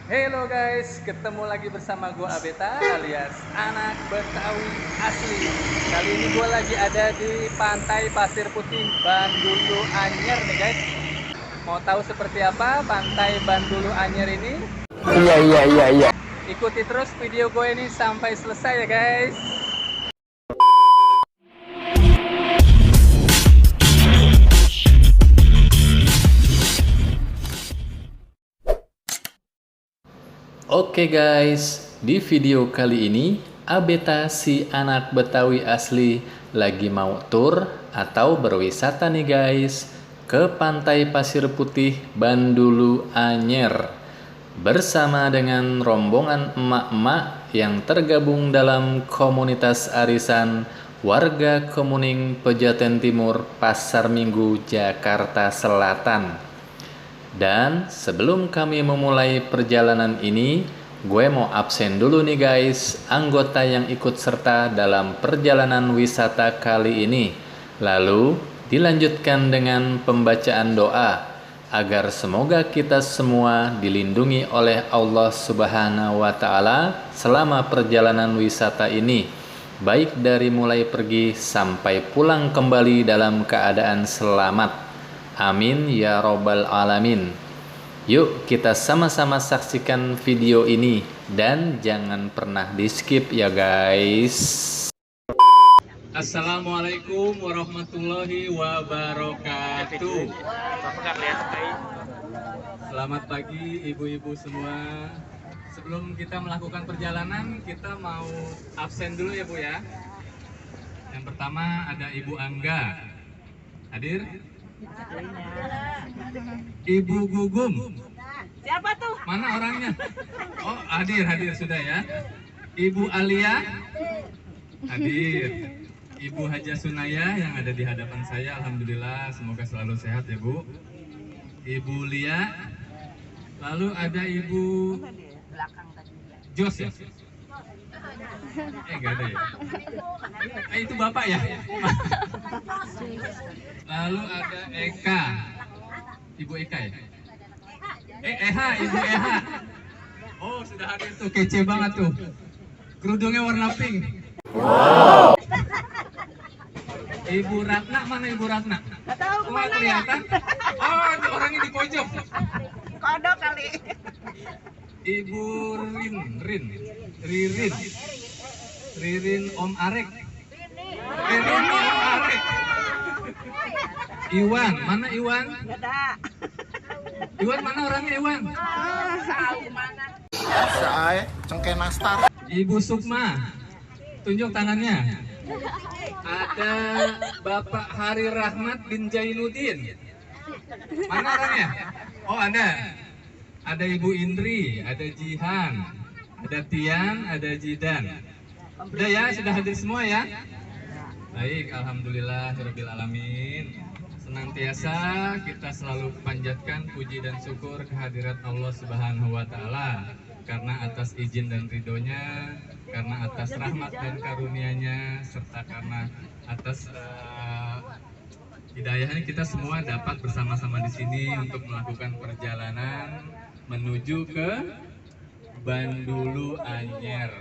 Halo guys, ketemu lagi bersama gua Abeta alias anak Betawi asli. Kali ini gua lagi ada di Pantai Pasir Putih, Bandulu Anyer nih guys. Mau tahu seperti apa Pantai Bandulu Anyer ini? Iya iya iya iya. Ikuti terus video gue ini sampai selesai ya guys. Oke guys, di video kali ini Abeta si anak Betawi asli lagi mau tur atau berwisata nih guys ke Pantai Pasir Putih Bandulu Anyer bersama dengan rombongan emak-emak yang tergabung dalam komunitas arisan warga Kemuning Pejaten Timur Pasar Minggu Jakarta Selatan. Dan sebelum kami memulai perjalanan ini, gue mau absen dulu nih guys, anggota yang ikut serta dalam perjalanan wisata kali ini. Lalu dilanjutkan dengan pembacaan doa, agar semoga kita semua dilindungi oleh Allah Subhanahu wa Ta'ala selama perjalanan wisata ini, baik dari mulai pergi sampai pulang kembali dalam keadaan selamat. Amin ya robbal alamin. Yuk kita sama-sama saksikan video ini dan jangan pernah di skip ya guys. Assalamualaikum warahmatullahi wabarakatuh. Selamat pagi ibu-ibu semua. Sebelum kita melakukan perjalanan, kita mau absen dulu ya Bu ya. Yang pertama ada Ibu Angga. Hadir? Ibu Gugum. Siapa tuh? Mana orangnya? Oh, hadir sudah ya. Ibu Alia. Hadir. Ibu Haja Sunaya yang ada di hadapan saya, alhamdulillah semoga selalu sehat ya Bu. Ibu Lia. Lalu ada Ibu Jos ya? Enggak ada ya? Itu Bapak ya? Lalu ada Eka. Ibu Eka ya? Ibu Eha. Oh, sudah hadir tuh, kece banget tuh. Kerudungnya warna pink. Wow. Ibu Ratna, mana Ibu Ratna? Gak tahu Oh, kemana ya? kelihatan. Oh, itu orangnya di pojok. Kodok kali. Ibu Ririn Om Arek. Ririn Om Arek. Iwan, mana Iwan? Gak ada. Iwan mana orangnya Iwan? Tahu mana? Saya cengkeh nastar. Ibu Sukma, tunjuk tangannya. Ada Bapak Hari Rahmat bin Jainuddin. Mana orangnya? Oh ada. Ada Ibu Indri, ada Jihan, ada Tian, ada Jidan. Udah ya, sudah hadir semua ya? Baik, alhamdulillah rabbil alamin. Senantiasa kita selalu panjatkan puji dan syukur kehadirat Allah Subhanahu wa Ta'ala, karena atas izin dan ridhonya, karena atas rahmat dan karunia-Nya, serta karena atas hidayahnya kita semua dapat bersama-sama di sini untuk melakukan perjalanan menuju ke Bandulu Anyer.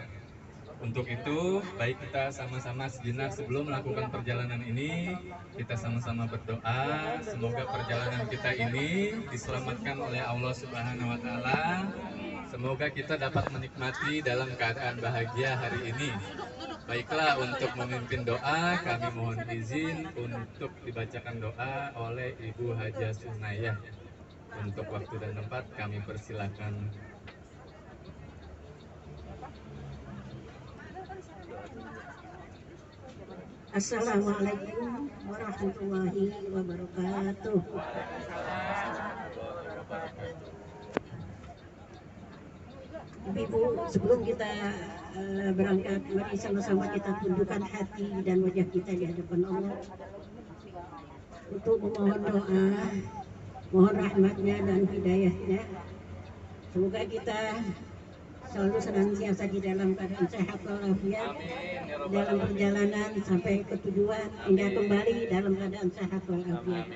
Untuk itu, baik kita sama-sama sejenak sebelum melakukan perjalanan ini, kita sama-sama berdoa semoga perjalanan kita ini diselamatkan oleh Allah Subhanahu wa Ta'ala. Semoga kita dapat menikmati dalam keadaan bahagia hari ini. Baiklah, untuk memimpin doa kami mohon izin untuk dibacakan doa oleh Ibu Haja Sunayah. Untuk waktu dan tempat kami persilahkan. Assalamualaikum warahmatullahi wabarakatuh. Ibu, sebelum kita berangkat, mari sama-sama kita tundukkan hati dan wajah kita di hadapan Allah untuk memohon doa, mohon rahmatnya dan hidayahnya. Semoga kita selalu senantiasa di dalam keadaan sehat walafiat dalam perjalanan sampai ke tujuan, hingga kembali dalam keadaan sehat walafiat.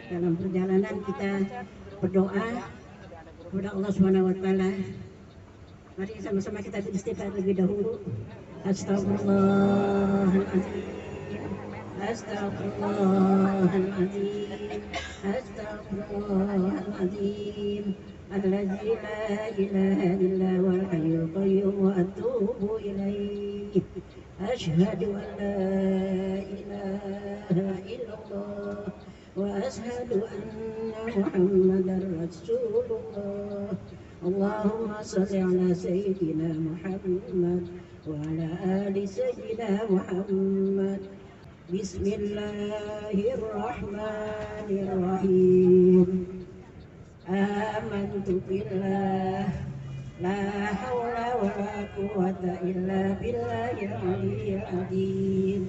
Dalam perjalanan kita berdoa kepada Allah Subhanahu wa taala. Mari sama-sama kita beristighfar lebih dahulu. Astagfirullahaladzim. Astagfirullahaladzim. Astagfirullahaladzim. Alladzi la ilaha illa huwal hayyul qayyum wa atubu ilaihi. Asyhadu an la ilaha illallah wa asyhadu anna Muhammadar Rasulullah. Allahumma shalli ala sayyidina Muhammad wa ala ali sayyidina Muhammad. Bismillahirrahmanirrahim. Amantu billah la hawla wa la quwwata illa billahil aliyyil azim.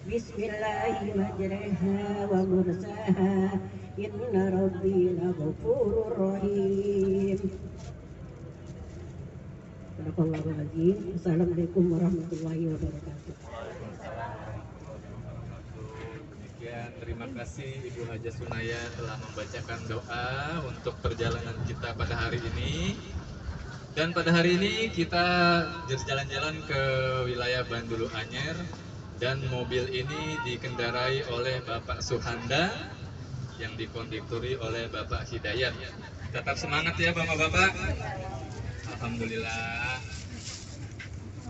Bismillahi majraha wa mursaha. Inna rabbi laghafurur rahim. Sadaqallahul-azim. Assalamualaikum warahmatullahi wabarakatuh. Terima kasih Ibu Haja Sunaya telah membacakan doa untuk perjalanan kita pada hari ini. Dan pada hari ini kita berjalan-jalan ke wilayah Bandulu Anyer, dan mobil ini dikendarai oleh Bapak Suhanda yang dikondukturi oleh Bapak Hidayat. Tetap semangat ya Bapak-bapak. Alhamdulillah.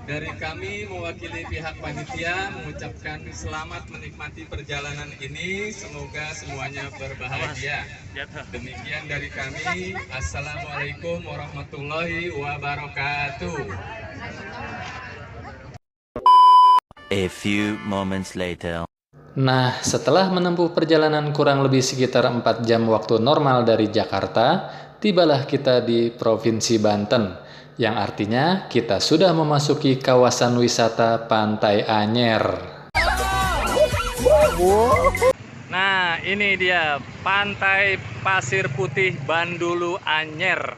Dari kami mewakili pihak panitia mengucapkan selamat menikmati perjalanan ini, semoga semuanya berbahagia. Demikian dari kami. Assalamualaikum warahmatullahi wabarakatuh. A few moments later. Nah, setelah menempuh perjalanan kurang lebih sekitar 4 jam waktu normal dari Jakarta, tibalah kita di Provinsi Banten, yang artinya kita sudah memasuki kawasan wisata Pantai Anyer. Nah, ini dia Pantai Pasir Putih Bandulu Anyer.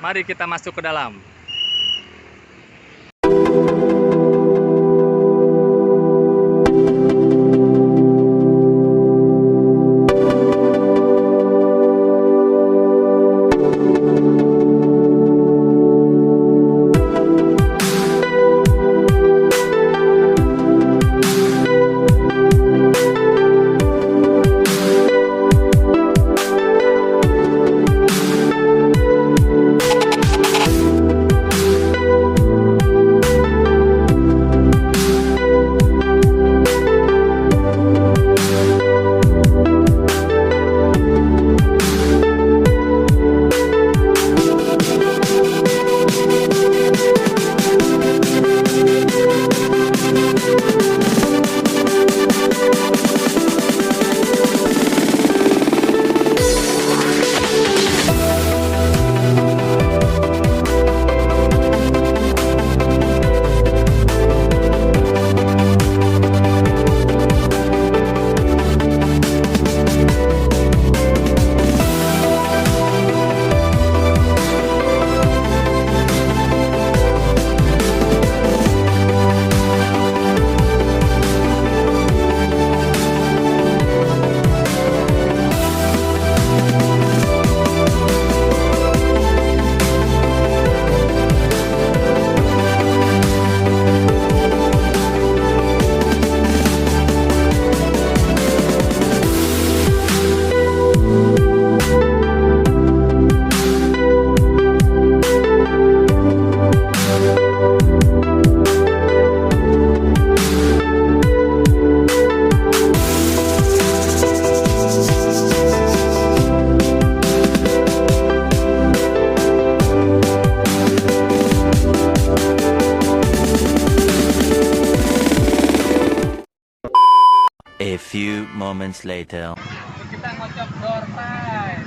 Mari kita masuk ke dalam. A few moments later. Kita ngocok door prize.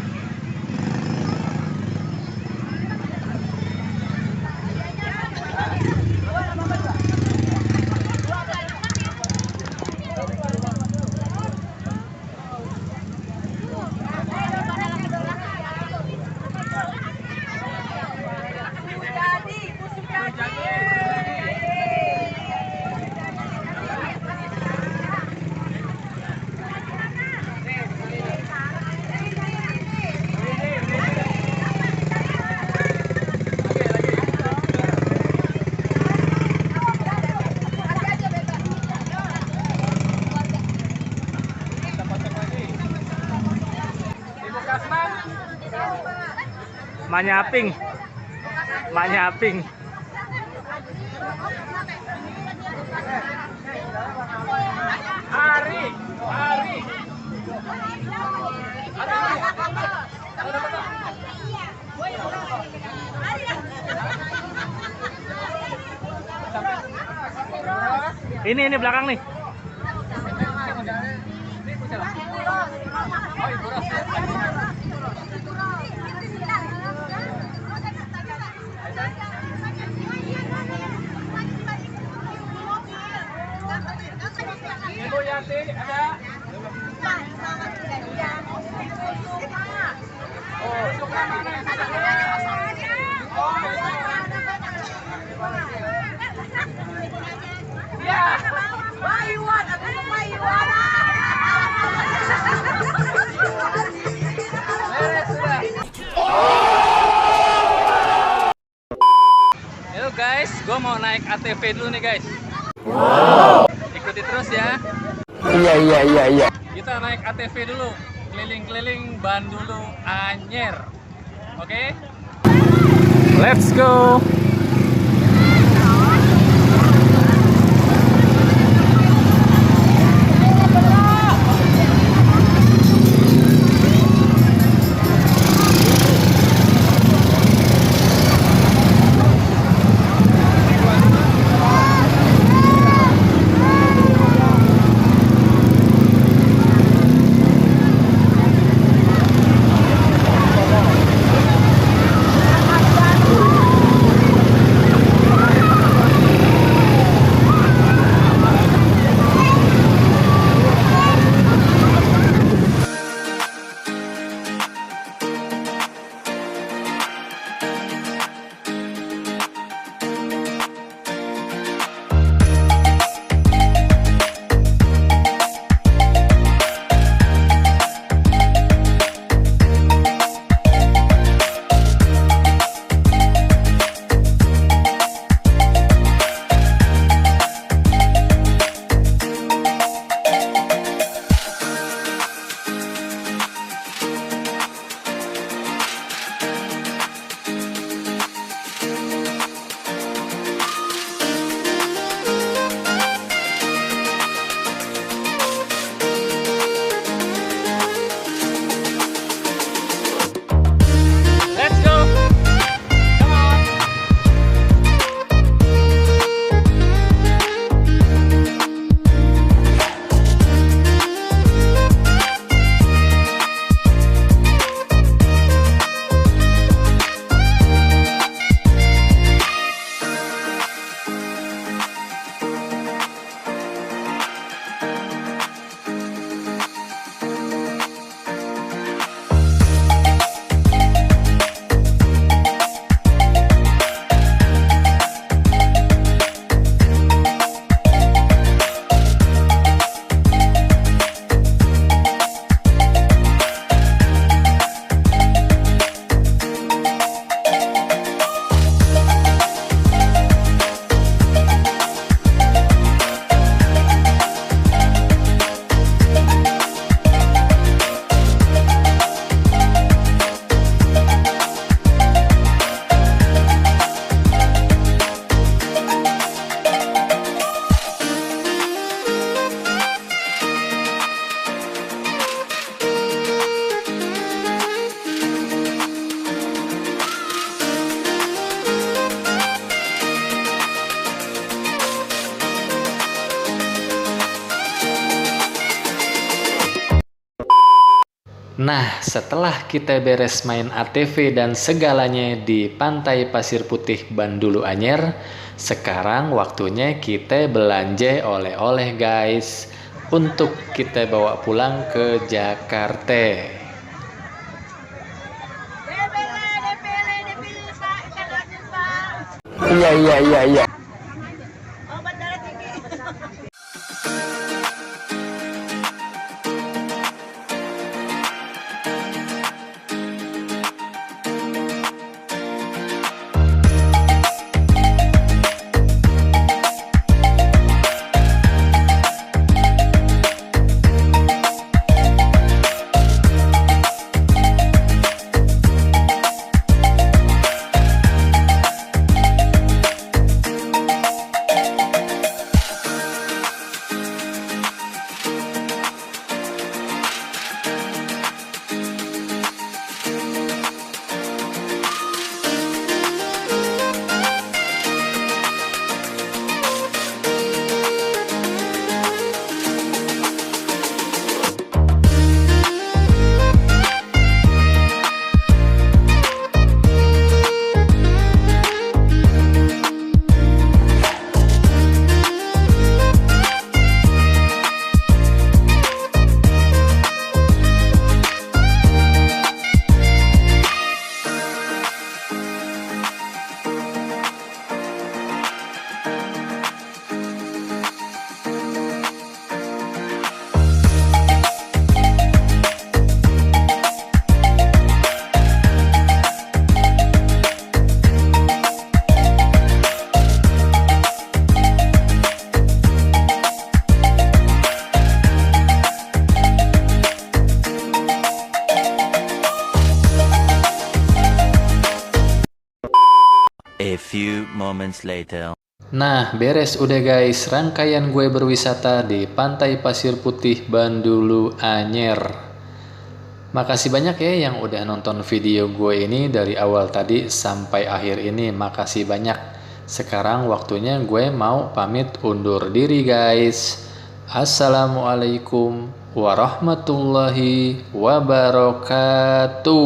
Manyaping. Manyaping. Hari. Ini belakang nih. Ibu Yanti ada? Halo guys, gue mau naik ATV dulu nih guys. Ikuti terus ya. Iya. Kita naik ATV dulu, keliling-keliling Bandulu Anyer. Oke? Let's go. Nah, setelah kita beres main ATV dan segalanya di Pantai Pasir Putih Bandulu Anyer, sekarang waktunya kita belanja oleh-oleh guys, untuk kita bawa pulang ke Jakarta. Iya. A few moments later. Nah, beres udah guys, rangkaian gue berwisata di Pantai Pasir Putih Bandulu Anyer. Makasih banyak ya yang udah nonton video gue ini dari awal tadi sampai akhir ini. Makasih banyak. Sekarang waktunya gue mau pamit undur diri guys. Assalamualaikum warahmatullahi wabarakatuh.